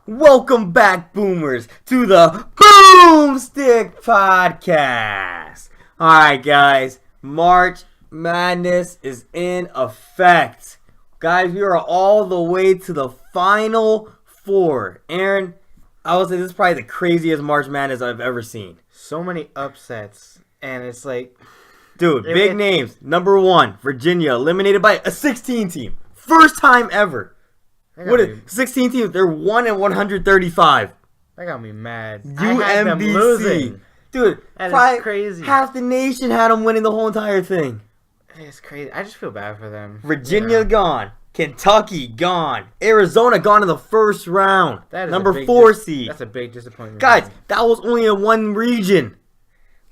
Welcome back, Boomers, to the BoomStick Podcast. Alright, guys, March Madness is in effect. Guys, we are all the way to the Final Four. Aaron, I would say this is probably the craziest March Madness I've ever seen. So many upsets, and it's like... Dude, big names. Number 1, Virginia, eliminated by a 16 team. First time ever. 16 teams, they're 1-135. That got me mad. UMBC. I had them losing. Dude, that is crazy. Half the nation had them winning the whole entire thing. It's crazy. I just feel bad for them. Virginia gone. Kentucky gone. Arizona gone in the first round. That is number 4 seed. That's a big disappointment. Guys, that was only in one region.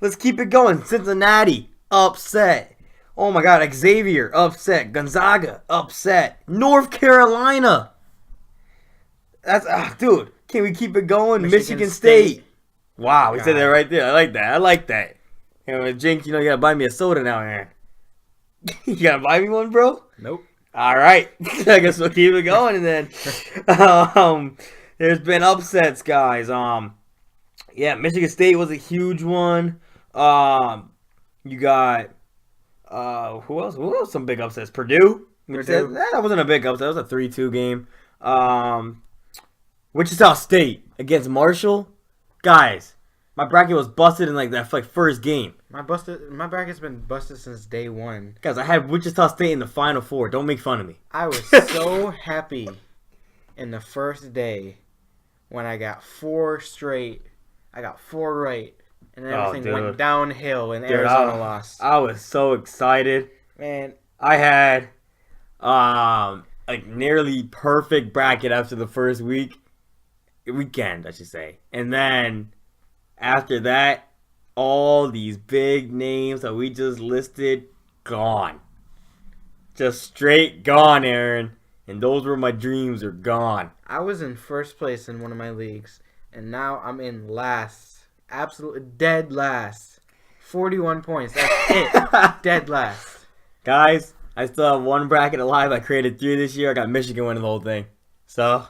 Let's keep it going. Cincinnati, upset. Oh my God, Xavier, upset. Gonzaga, upset. North Carolina. That's dude. Can we keep it going? Michigan State. Wow, we said that right there. I like that. Jinx, you gotta buy me a soda now, Aaron. You gotta buy me one, bro? Nope. All right. I guess we'll keep it going, and then there's been upsets, guys. Yeah, Michigan State was a huge one. You got who else? Who else? Some big upsets. Purdue. That wasn't a big upset. That was a 3-2 game. Wichita State against Marshall. Guys, my bracket was busted in that first game. My bracket's been busted since day one. Guys, I had Wichita State in the Final Four. Don't make fun of me. I was so happy in the first day when I got 4 straight. I got 4 right. And then everything went downhill and Arizona lost. I was so excited. Man. I had nearly perfect bracket after the first weekend, I should say. And then after that, all these big names that we just listed, gone. Just straight gone, Aaron. And those were my dreams, are gone. I was in first place in one of my leagues, and now I'm in last. Absolutely dead last. 41 points. That's it. Dead last. Guys, I still have one bracket alive. I created 3 this year. I got Michigan winning the whole thing. So,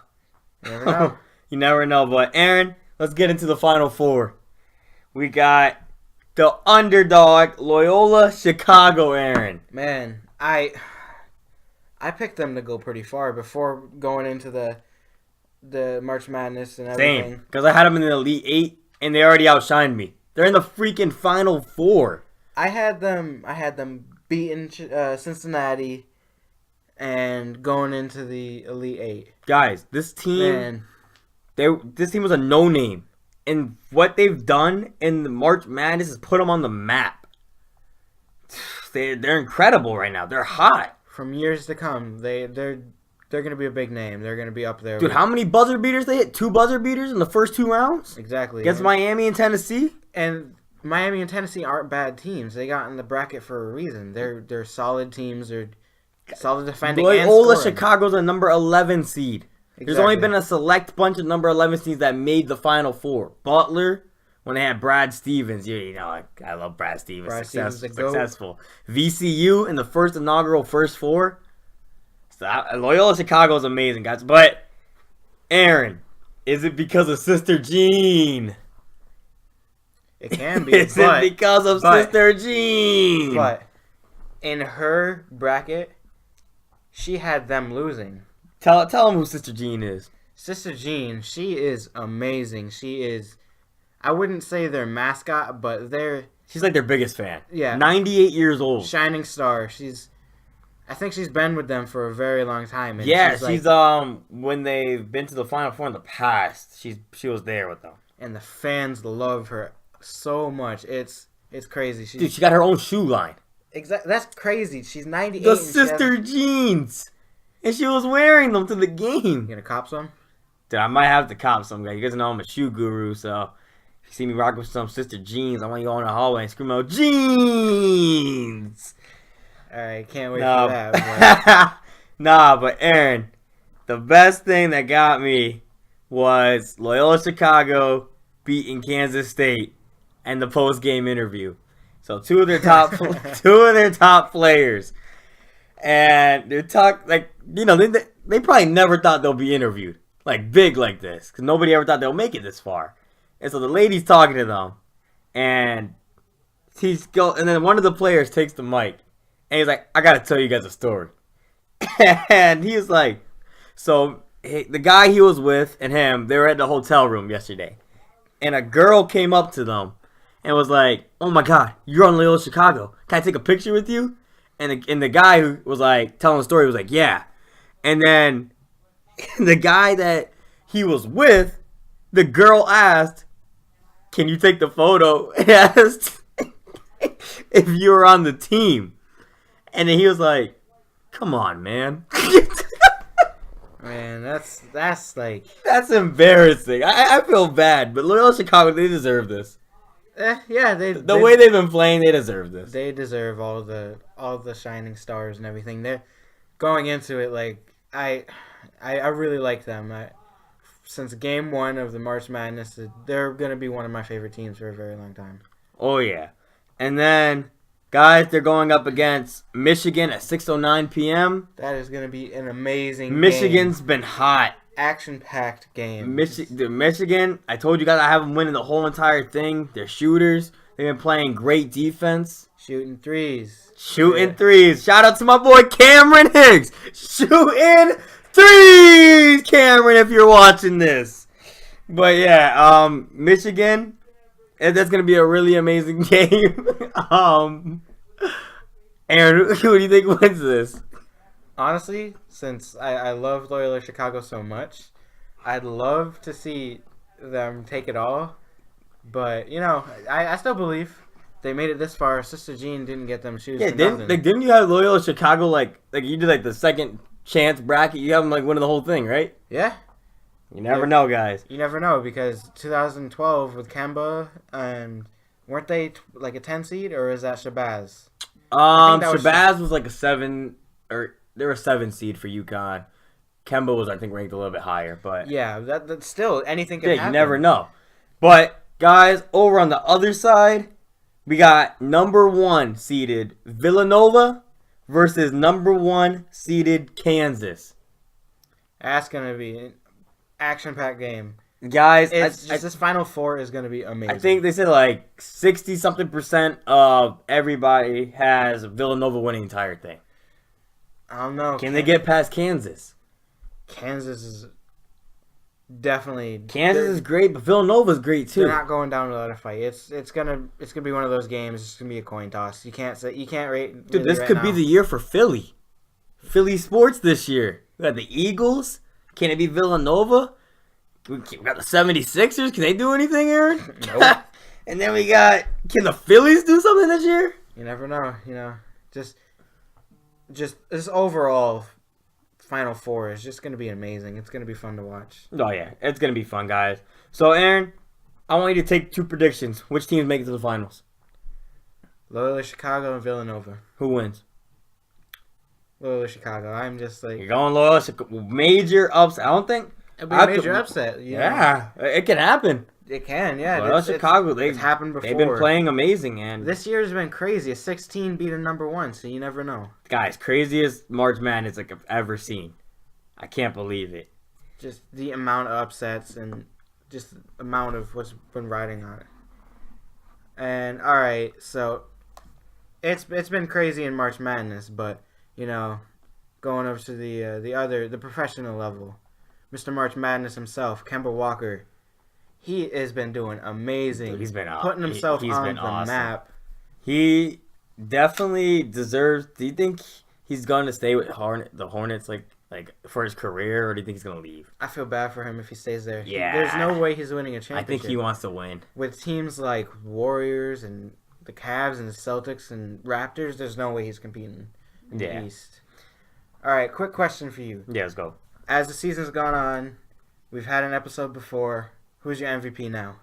you never know. You never know. But, Aaron, let's get into the Final Four. We got the underdog, Loyola Chicago, Aaron. Man, I picked them to go pretty far before going into the March Madness and everything. Same, because I had them in the Elite 8, and they already outshined me. They're in the freaking Final Four. I had them beating Cincinnati and going into the Elite 8. Guys, this team, this team was a no-name. And what they've done in the March Madness is put them on the map. They're incredible right now. They're hot. From years to come, they're going to be a big name. They're going to be up there. Dude, how many buzzer beaters they hit? 2 buzzer beaters in the first 2 rounds? Exactly. Against Miami and Tennessee? And Miami and Tennessee aren't bad teams. They got in the bracket for a reason. They're solid teams. They're solid defending and scoring. Loyola Chicago's a number 11 seed. Exactly. There's only been a select bunch of number 11 seeds that made the Final Four. Butler, when they had Brad Stevens. I love Brad Stevens. Successful. VCU in the first inaugural first 4. So, Loyola Chicago is amazing, guys. But, Aaron, is it because of Sister Jean? It can be. Is it because of Sister Jean? But in her bracket, she had them losing. Tell them who Sister Jean is. Sister Jean, she is amazing. She is, I wouldn't say their mascot, but she's like their biggest fan. Yeah. 98 years old. Shining star. I think she's been with them for a very long time. And yeah, she's when they've been to the Final Four in the past, she was there with them. And the fans love her so much. It's crazy. Dude, she got her own shoe line. Exactly. That's crazy. She's 98. The Sister Jeans. And she was wearing them to the game. You gonna cop some? Dude, I might have to cop some, guys. You guys know I'm a shoe guru, so if you see me rocking with some Sister Jeans, I want you to go in the hallway and scream out, Jeans! Alright, can't wait for that. But... but Aaron, the best thing that got me was Loyola Chicago beating Kansas State and the post-game interview. So two of their top players. And they're they probably never thought they'll be interviewed. like big like this, because nobody ever thought they'll make it this far. And so the lady's talking to them, and and then one of the players takes the mic, and he's like, "I gotta tell you guys a story." And he was like, so the guy he was with and him, they were at the hotel room yesterday, and a girl came up to them and was like, "Oh my God, you're on Loyola Chicago. Can I take a picture with you?" And the guy who was like telling the story was like, "Yeah." And then the guy that he was with, the girl asked, "Can you take the photo?" And asked if you were on the team. And then he was like, "Come on, man." Man, that's like... That's embarrassing. I feel bad, but Loyola Chicago, they deserve this. Yeah, the way they've been playing, they deserve this. They deserve all the shining stars and everything. They're going into it like I really like them. Since game 1 of the March Madness, they're gonna be one of my favorite teams for a very long time. Oh yeah, and then guys, they're going up against Michigan at 6:09 p.m. That is gonna be an amazing. Michigan's game. Been hot. Action-packed game. Michigan, I told you guys I have them winning the whole entire thing. They're shooters. They've been playing great defense. Shooting threes. Shout out to my boy Cameron Higgs. Shooting threes, Cameron, if you're watching this. But yeah, Michigan, that's going to be a really amazing game. Aaron, who do you think wins this? Honestly, since I love Loyola Chicago so much, I'd love to see them take it all. But, you know, I still believe they made it this far. Sister Jean didn't get them shoes. Yeah, didn't you have Loyola Chicago, like you did like the second chance bracket? You have them like winning the whole thing, right? Yeah. You never know, guys. You never know, because 2012 with Kemba, weren't they like a 10 seed, or is that Shabazz? Shabazz was like a 7, or they were a 7 seed for UConn. Kemba was, I think, ranked a little bit higher, but yeah, that's still anything can happen. You never know. But guys, over on the other side, we got number 1 seeded Villanova versus number 1 seeded Kansas. That's gonna be an action-packed game, guys. This Final Four is gonna be amazing. I think they said like 60-something% of everybody has Villanova winning the entire thing. I don't know. Can they get past Kansas? Kansas is definitely... Kansas is great, but Villanova's great too. They're not going down without a fight. It's gonna be one of those games. It's gonna be a coin toss. You can't rate. Dude, this could be the year for Philly. Philly sports this year. We got the Eagles. Can it be Villanova? We got the 76ers. Can they do anything, Aaron? Nope. And then we got... Can the Phillies do something this year? You never know. You know, just this overall Final Four is just going to be amazing. It's going to be fun to watch. Oh, yeah. It's going to be fun, guys. So, Aaron, I want you to take 2 predictions. Which teams make it to the finals? Loyola Chicago and Villanova. Who wins? Loyola Chicago. I'm just like... You're going Loyola Chicago. Major upset. I don't think... It'll be a major upset. Yeah. It can happen. It can, yeah. Loyola Chicago, it's happened before. They've been playing amazing. And this year's been crazy. A 16 beat a number 1, so you never know. Guys, craziest March Madness like I've ever seen. I can't believe it. Just the amount of upsets and just the amount of what's been riding on it. And, alright, so it's been crazy in March Madness, but, you know, going over to the professional level, Mr. March Madness himself, Kemba Walker, he has been doing amazing. Dude, he's been putting himself on the awesome. map. He definitely deserves. Do you think he's going to stay with the Hornets like for his career, or do you think he's going to leave? I feel bad for him if he stays there. Yeah, there's no way he's winning a championship. I think he wants to win with teams like Warriors and the Cavs and the Celtics and Raptors. There's no way he's competing in the East. All right, quick question for you. Yeah, let's go. As the season's gone on, we've had an episode before. Who's your MVP now?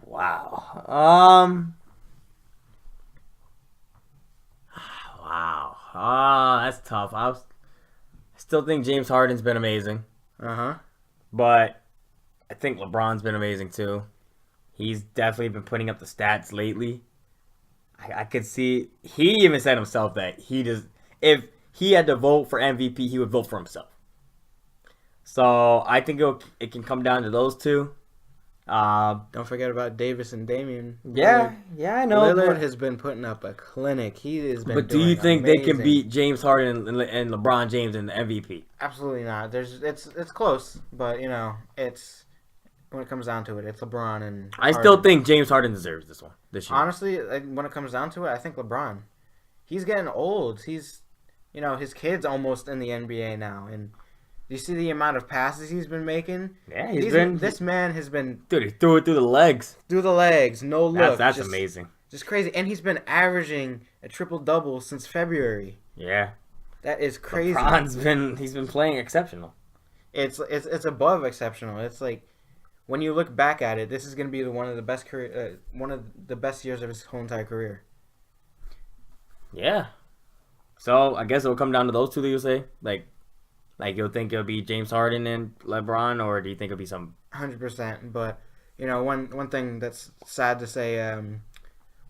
Wow. Wow. That's tough. I still think James Harden's been amazing. But I think LeBron's been amazing too. He's definitely been putting up the stats lately. I could see he even said himself that if he had to vote for MVP, he would vote for himself. So I think it can come down to those two. Don't forget about Davis and Damian. Yeah, I know. Lillard has been putting up a clinic. He has been. But do you think amazing. they can beat James Harden and LeBron James in the MVP? Absolutely not. It's close, but it's when it comes down to it, it's LeBron and. I still think James Harden deserves this year. Honestly, when it comes down to it, I think LeBron. He's getting old. He's, his kid's almost in the NBA now, and. Do you see the amount of passes he's been making? Yeah, this man has been... Dude, he threw it through the legs. Through the legs, no look. That's amazing. Just crazy. And he's been averaging a triple-double since February. Yeah. That is crazy. He's been playing exceptional. It's above exceptional. It's like, when you look back at it, this is going to be one of the best years of his whole entire career. Yeah. So, I guess it'll come down to those two that you say? Like, you'll think it'll be James Harden and LeBron, or do you think it'll be some... 100%. But, one thing that's sad to say,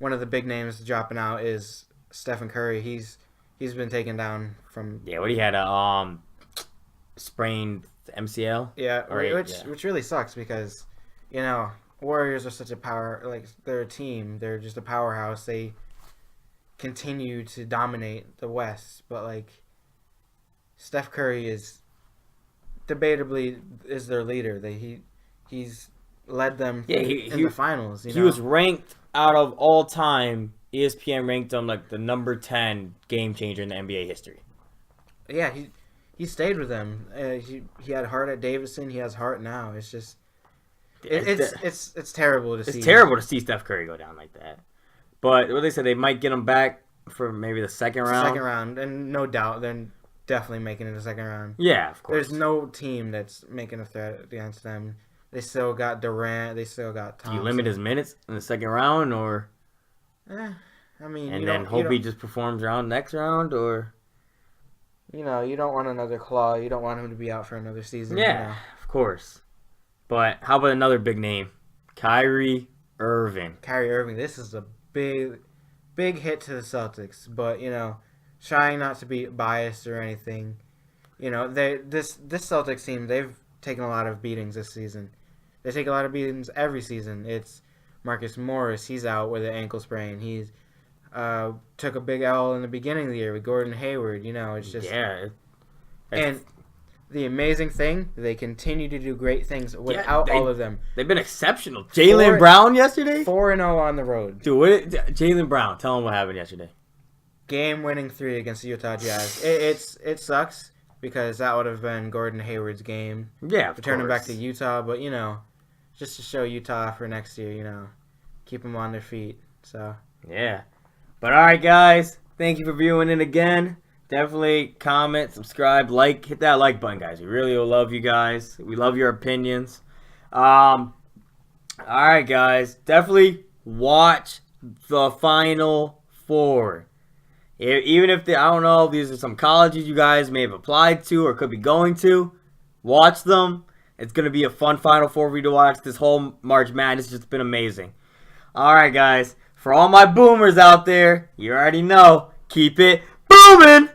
one of the big names dropping out is Stephen Curry. He's been taken down from... Yeah, he had a sprained MCL? Yeah, which really sucks because, Warriors are such a power... Like, they're a team. They're just a powerhouse. They continue to dominate the West, but, like... Steph Curry is debatably their leader. He's led them in the finals. He was ranked out of all time. ESPN ranked him like the number 10 game changer in the NBA history. Yeah, he stayed with them. He had heart at Davidson. He has heart now. It's just it's terrible to see. It's terrible to see Steph Curry go down like that. But what they said, they might get him back for maybe the second round. Second round, and no doubt then. Definitely making it a second round. Yeah, of course. There's no team that's making a threat against them. They still got Durant. They still got Thompson. Do you limit his minutes in the second round, or? I mean, and then hope he just performs next round, or? You don't want another claw. You don't want him to be out for another season. Yeah, of course. But how about another big name, Kyrie Irving? Kyrie Irving. This is a big hit to the Celtics, but trying not to be biased or anything. This Celtics team, they've taken a lot of beatings this season. They take a lot of beatings every season. It's Marcus Morris. He's out with an ankle sprain. He's took a big L in the beginning of the year with Gordon Hayward. It's just... Yeah. And the amazing thing, they continue to do great things without all of them. They've been exceptional. Jaylen Brown yesterday? 4-0 on the road. Dude, Jaylen Brown, tell him what happened yesterday. Game-winning 3 against the Utah Jazz. It sucks because that would have been Gordon Hayward's game. Yeah, returning back to Utah, but just to show Utah for next year, keep them on their feet. So yeah, but all right, guys, thank you for viewing it again. Definitely comment, subscribe, hit that like button, guys. We really will love you guys. We love your opinions. All right, guys, definitely watch the Final Four. Even if I don't know, these are some colleges you guys may have applied to or could be going to. Watch them. It's going to be a fun Final Four for you to watch. This whole March Madness has just been amazing. All right, guys. For all my boomers out there, you already know, keep it booming!